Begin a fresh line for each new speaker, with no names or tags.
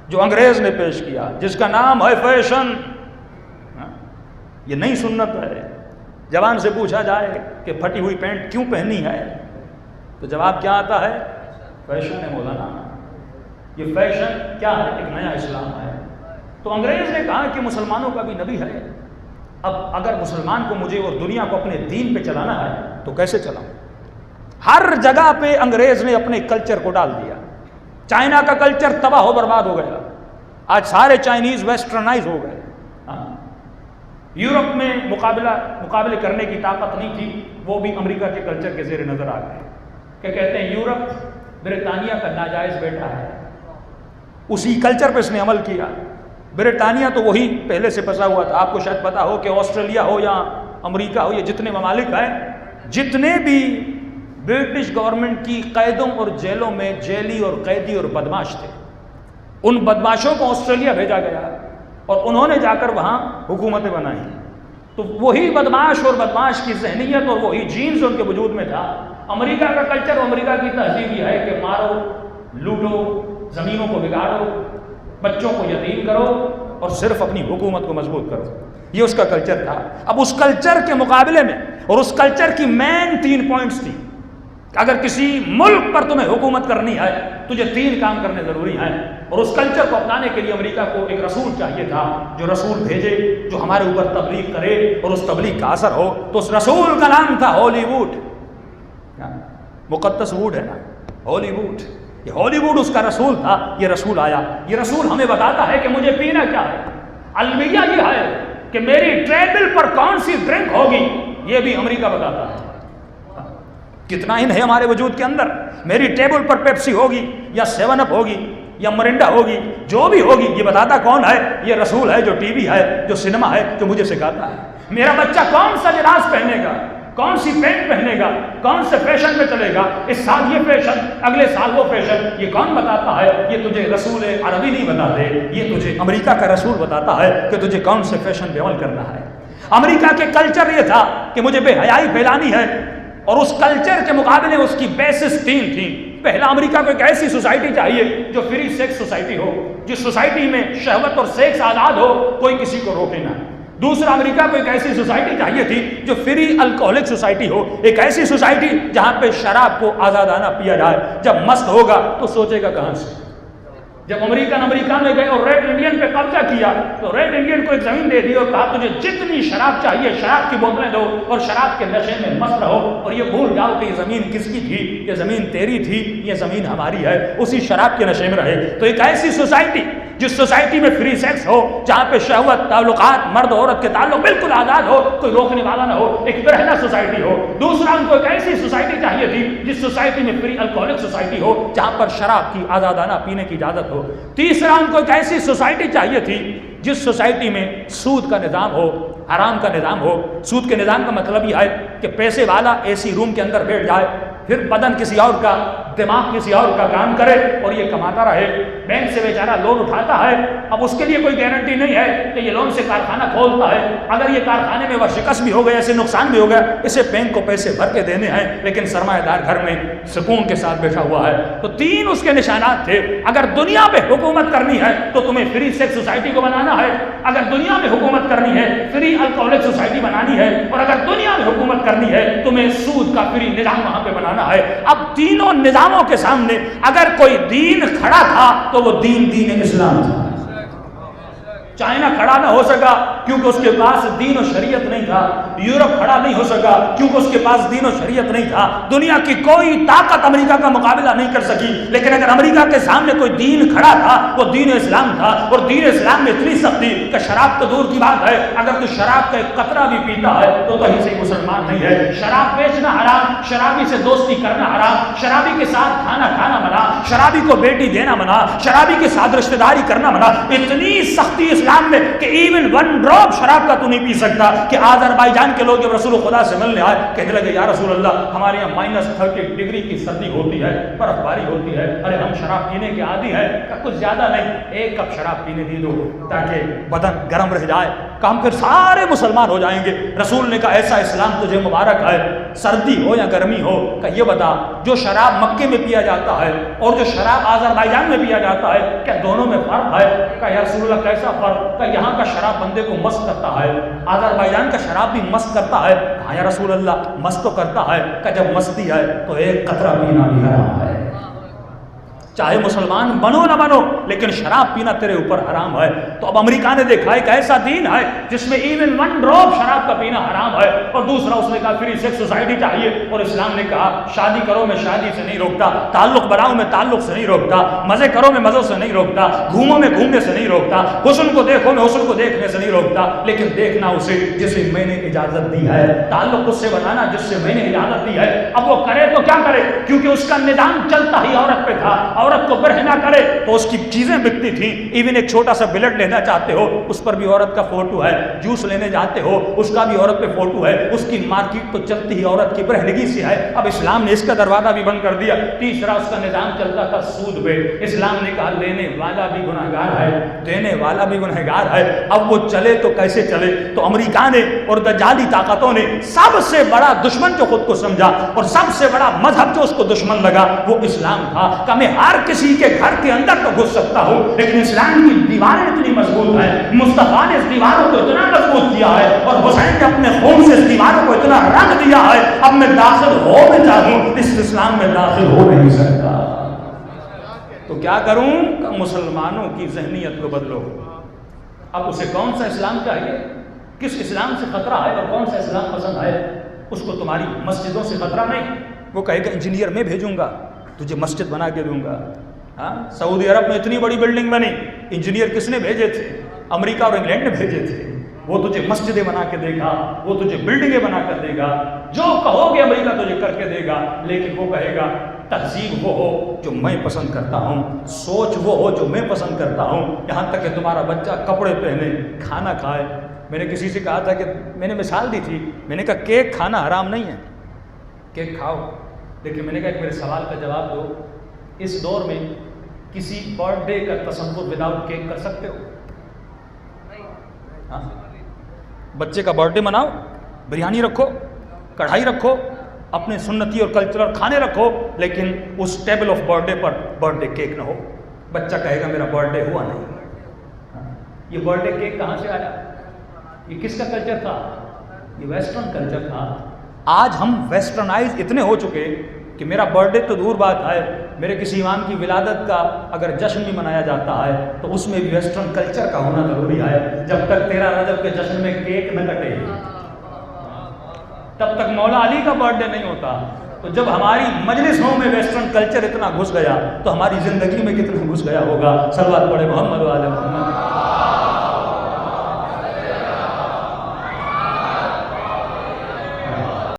جو انگریز نے پیش کیا، جس کا نام ہے فیشن. یہ نئی سنت ہے. جوان سے پوچھا جائے کہ پھٹی ہوئی پینٹ کیوں پہنی ہے تو جواب کیا آتا ہے؟ فیشن ہے مولانا. یہ فیشن کیا ہے؟ ایک نیا اسلام ہے. تو انگریز نے کہا کہ مسلمانوں کا بھی نبی ہے. اب اگر مسلمان کو مجھے اور دنیا کو اپنے دین پہ چلانا ہے تو کیسے چلاؤں؟ ہر جگہ پہ انگریز نے اپنے کلچر کو ڈال دیا. چائنا کا کلچر تباہ و برباد ہو گیا. آج سارے چائنیز ویسٹرنائز ہو گئے. یورپ میں مقابلے کرنے کی طاقت نہیں تھی، وہ بھی امریکہ کے کلچر کے زیر نظر آ گئے. کہ کہتے ہیں یورپ برطانیہ کا ناجائز بیٹا ہے. اسی کلچر پہ اس نے عمل کیا. برطانیہ تو وہی پہلے سے پسا ہوا تھا. آپ کو شاید پتا ہو کہ آسٹریلیا ہو یا امریکہ ہو، یہ جتنے ممالک ہیں، جتنے بھی برٹش گورنمنٹ کی قیدوں اور جیلوں میں جیلی اور قیدی اور بدماش تھے، ان بدماشوں کو آسٹریلیا بھیجا گیا اور انہوں نے جا کر وہاں حکومتیں بنائی. تو وہی بدماش اور بدماش کی ذہنیت اور وہی جینز ان کے وجود میں تھا. امریکہ کا کلچر اور امریکہ کی تہذیب یہ ہے کہ مارو، لوٹو، زمینوں کو بگاڑو، بچوں کو یتیم کرو اور صرف اپنی حکومت کو مضبوط کرو. یہ اس کا کلچر تھا. اب اس کلچر کے مقابلے میں اور اس کلچر کی مین 3 پوائنٹس تھی. اگر کسی ملک پر تمہیں حکومت کرنی ہے تجھے 3 کام کرنے ضروری ہیں. اور اس کلچر کو اپنانے کے لیے امریکہ کو ایک رسول چاہیے تھا، جو رسول بھیجے، جو ہمارے اوپر تبلیغ کرے اور اس تبلیغ کا اثر ہو. تو اس رسول کا نام تھا ہالی ووڈ. مقدس ووڈ ہے نا، ہالی ووڈ. یہ ہالی ووڈ اس کا رسول تھا. یہ رسول آیا. یہ رسول ہمیں بتاتا ہے کہ مجھے پینا کیا ہے. المیہ یہ ہے کہ میری ٹیبل پر کون سی ڈرنک ہوگی، یہ بھی امریکہ بتاتا ہے. کتنا ہی ہے ہمارے وجود کے اندر. میری ٹیبل پر پیپسی ہوگی یا 7 اپ ہوگی یا مرنڈا ہوگی، جو بھی ہوگی یہ بتاتا کون ہے؟ یہ رسول ہے، جو ٹی وی ہے، جو سنیما ہے، جو مجھے سکھاتا ہے. میرا بچہ کون سا لباس پہنے گا، کون سی پینٹ پہنے گا، کون سے فیشن میں چلے گا، اس سال یہ فیشن، اگلے سال وہ فیشن، یہ کون بتاتا ہے؟ یہ تجھے رسول عربی نہیں بتاتے، یہ تجھے امریکہ کا رسول بتاتا ہے کہ تجھے کون سے فیشن پہ عمل کرنا ہے. امریکہ کے کلچر یہ تھا کہ مجھے بے حیائی پھیلانی ہے، اور اس کلچر کے مقابلے اس کی بیسس 3 تھیں. پہلا، امریکہ کو ایک ایسی سوسائٹی چاہیے جو فری سیکس سوسائٹی ہو، جس سوسائٹی میں شہوت اور سیکس آزاد ہو، کوئی کسی کو روکے نہ. دوسرا، امریکہ کو ایک ایسی سوسائٹی چاہیے تھی جو فری الکوہلک سوسائٹی ہو، ایک ایسی سوسائٹی جہاں پہ شراب کو آزادانہ پیا جائے. جب مست ہوگا تو سوچے گا کہاں سے. جب امریکہ میں گئے اور ریڈ انڈین پہ قبضہ کیا تو ریڈ انڈین کو ایک زمین دے دی اور کہا تجھے جتنی شراب چاہیے شراب کی بوتلیں دو اور شراب کے نشے میں مست رہو اور یہ بھول جاؤ کہ یہ زمین کس کی تھی، یہ زمین تیری تھی، یہ زمین ہماری ہے. اسی شراب کے نشے میں رہے. تو ایک ایسی سوسائٹی جس سوسائٹی میں فری سیکس ہو، جہاں پہ شہوت، تعلقات، مرد عورت کے تعلق بالکل آزاد ہو، کوئی روکنے والا نہ ہو، ایک برہنہ سوسائٹی ہو. دوسرا، ان کو ایک ایسی سوسائٹی چاہیے تھی جس سوسائٹی میں فری الکوہلک سوسائٹی ہو، جہاں پر شراب کی آزادانہ پینے کی اجازت ہو. تیسرا، ان کو ایک ایسی سوسائٹی چاہیے تھی جس سوسائٹی میں سود کا نظام ہو، حرام کا نظام ہو. سود کے نظام کا مطلب یہ ہے کہ پیسے والا اے سی روم کے اندر بیٹھ جائے، پھر بدن کسی اور کا، دماغ کسی اور کا کام کرے اور یہ کماتا رہے. بینک سے بیچارہ لون اٹھاتا ہے، اب اس کے لیے کوئی گارنٹی نہیں ہے کہ یہ لون سے کارخانہ کھولتا ہے. اگر یہ کارخانے میں وہ شکست بھی ہو گیا، اسے نقصان بھی ہو گیا، اسے بینک کو پیسے بھر کے دینے ہیں، لیکن سرمایہ دار گھر میں سکون کے ساتھ بیٹھا ہوا ہے. تو 3 اس کے نشانات تھے. اگر دنیا پہ حکومت کرنی ہے تو تمہیں فری سیکس سوسائٹی کو بنانا ہے. اگر دنیا میں حکومت کرنی ہے فری الکوہلک سوسائٹی بنانی ہے. اور اگر دنیا میں حکومت کرنی ہے تمہیں سود کا فری نظام وہاں پہ بنانا ہے. اب تینوں نظاموں کے سامنے اگر کوئی دین کھڑا تھا تو وہ دین اسلام تھا. چائنا کھڑا نہ ہو سکا کیونکہ اس کے پاس دین و شریعت نہیں تھا. یورپ کھڑا نہیں ہو سکا کیونکہ اس کے پاس دین و شریعت نہیں تھا. دنیا کی کوئی طاقت امریکہ کا مقابلہ نہیں کر سکی. لیکن اگر امریکہ کے سامنے کوئی دین کھڑا تھا وہ دین اسلام تھا. اور دین اسلام میں اتنی سختی کہ شراب تو دور کی بات ہے، اگر تو شراب کا ایک قطرہ بھی پیتا ہے تو کہیں سے مسلمان نہیں ہے. شراب بیچنا حرام، شرابی سے دوستی کرنا حرام، شرابی کے ساتھ کھانا منع، شرابی کو بیٹی دینا منع، شرابی کے ساتھ رشتہ داری کرنا منع. اتنی سختی اسلام میں کہ ایون 1 ڈراپ شراب کا تو نہیں پی سکتا. کہ آذربائیجان کے لوگ جب رسول خدا سے ملنے آئے کہنے لگے یا رسول اللہ ہمارے یہاں -30 ڈگری کی سردی ہوتی ہے، برف باری ہوتی ہے، ارے ہم شراب پینے کے عادی ہیں. کچھ زیادہ نہیں، 1 کپ شراب پینے دے دو تاکہ بدن گرم رہ جائے. ہم پھر سارے مسلمان ہو جائیں گے۔ رسول نے کہا ایسا اسلام تجھے مبارک ہے، سردی ہو یا گرمی ہو، کہ یہ بتا جو شراب مکے میں پیا جاتا ہے اور جو شراب آذربائیجان میں پیا جاتا ہے کیا دونوں میں فرق ہے؟ کہ یا رسول اللہ کیسا فرق؟ کہ یہاں کا شراب بندے کو مست کرتا ہے، آذربائیجان کا شراب بھی مست کرتا ہے۔ کہا یا رسول اللہ مست تو کرتا ہے، کہ جب مستی ہے تو ایک قطرہ پینا بھی حرام ہے، چاہے مسلمان بنو نہ بنو لیکن شراب پینا تیرے اوپر حرام ہے۔ تو اب امریکہ نے دیکھا ایک ایسا دین ہے جس میں ایون 1 ڈراپ شراب کا پینا حرام ہے، اور دوسرا اس نے کہا فری سیکس سوسائٹی چاہیے، اور اسلام نے کہا شادی کرو میں شادی سے نہیں روکتا، تعلق بناؤ میں تعلق سے نہیں روکتا، مزے کرو میں مزوں سے نہیں روکتا، گھومو میں گھومنے سے نہیں روکتا، حسن کو دیکھو میں حسن کو دیکھنے سے نہیں روکتا، لیکن دیکھنا اسے جسے میں نے اجازت دی ہے، تعلق اس سے بنانا جس سے میں نے اجازت دی ہے۔ اب وہ کرے تو کیا کرے، کیونکہ اس کا نظام چلتا ہی عورت پہ تھا، عورت کو برہ نہ کرے تو اس کی چیزیں بکتی تھیں، ایون ایک چھوٹا سا بلٹ لینا چاہتے ہو اس پر بھی عورت کا فوٹو ہے، جوس لینے جاتے ہو اس کا بھی عورت پہ فوٹو ہے، اس کی مارکیٹ تو چلتی ہی عورت کی برہنگی سے ہے۔ اب اسلام نے اس کا دروازہ بھی بند کر دیا۔ تیسرا اس کا نظام چلتا تھا سود پہ، اسلام نے کہا لینے والا بھی گنہگار ہے، دینے والا بھی گنہگار ہے۔ اب وہ چلے تو کیسے چلے؟ تو امریکہ نے اور دجالی طاقتوں نے سب سے بڑا دشمن جو خود کو سمجھا اور سب سے بڑا مذہب جو اس کو دشمن لگا وہ اسلام تھا، کہ میں ہر کسی کے گھر کے اندر تو گھس سکتا ہوں لیکن اسلام کی دیواریں اتنی مضبوط ہیں، مصطفیٰ نے اس دیواروں کو اتنا مضبوط کیا ہے اور حسین نے اپنے خون سے اس دیواروں کو اتنا رنگ دیا ہے، اب میں داخل ہو میں چاہوں اس اسلام میں داخل ہو نہیں سکتا۔ تو کیا کروں کہ مسلمانوں کی ذہنیت کو بدلو۔ اب اسے کون سا اسلام چاہیے، کس اسلام سے خطرہ ہے اور کون سا اسلام پسند ہے؟ اس کو تمہاری مسجدوں سے خطرہ نہیں، وہ کہے گا انجینئر میں بھیجوں گا، تجھے مسجد بنا کے دوں گا۔ ہاں سعودی عرب میں اتنی بڑی بلڈنگ بنی، انجینئر کس نے بھیجے تھے؟ امریکہ اور انگلینڈ نے بھیجے تھے۔ وہ تجھے مسجدیں بنا کے دے گا، وہ تجھے بلڈنگیں بنا کر دے گا، جو کہو گے امریکہ تجھے کر کے دے گا، لیکن وہ کہے گا تہذیب وہ ہو جو میں پسند کرتا ہوں، سوچ وہ ہو جو میں پسند کرتا ہوں، یہاں تک کہ تمہارا بچہ کپڑے پہنے، کھانا کھائے۔ میں نے کسی سے کہا تھا کہ میں نے مثال دی تھی، میں نے کہا کیک کھانا حرام نہیں ہے، کیک کھاؤ، لیکن میں نے کہا کہ میرے سوال کا جواب دو، اس دور میں کسی برتھ ڈے کا تصور وداؤٹ کیک کر سکتے ہو؟ ہاں؟ بچے کا برتھ ڈے مناؤ، بریانی رکھو، کڑھائی رکھو، اپنے سنتی اور کلچرل کھانے رکھو، لیکن اس ٹیبل آف برتھ ڈے پر برتھ ڈے کیک نہ ہو۔ بچہ کہے گا میرا برتھ ڈے ہوا نہیں۔ یہ برتھ ڈے کیک کہاں سے آیا؟ یہ کس کا کلچر تھا؟ یہ ویسٹرن کلچر تھا۔ آج ہم ویسٹرنائز اتنے ہو چکے کہ میرا برتھ ڈے تو دور بات ہے، میرے کسی امام کی ولادت کا اگر جشن بھی منایا جاتا ہے تو اس میں بھی ویسٹرن کلچر کا ہونا ضروری ہے۔ جب تک 13 رجب کے جشن میں کیک نہ کٹے تب تک مولا علی کا برتھ ڈے نہیں ہوتا۔ تو جب ہماری مجلسوں میں ویسٹرن کلچر اتنا گھس گیا تو ہماری زندگی میں کتنا گھس گیا ہوگا۔ صلوات پڑھے محمد و آل محمد۔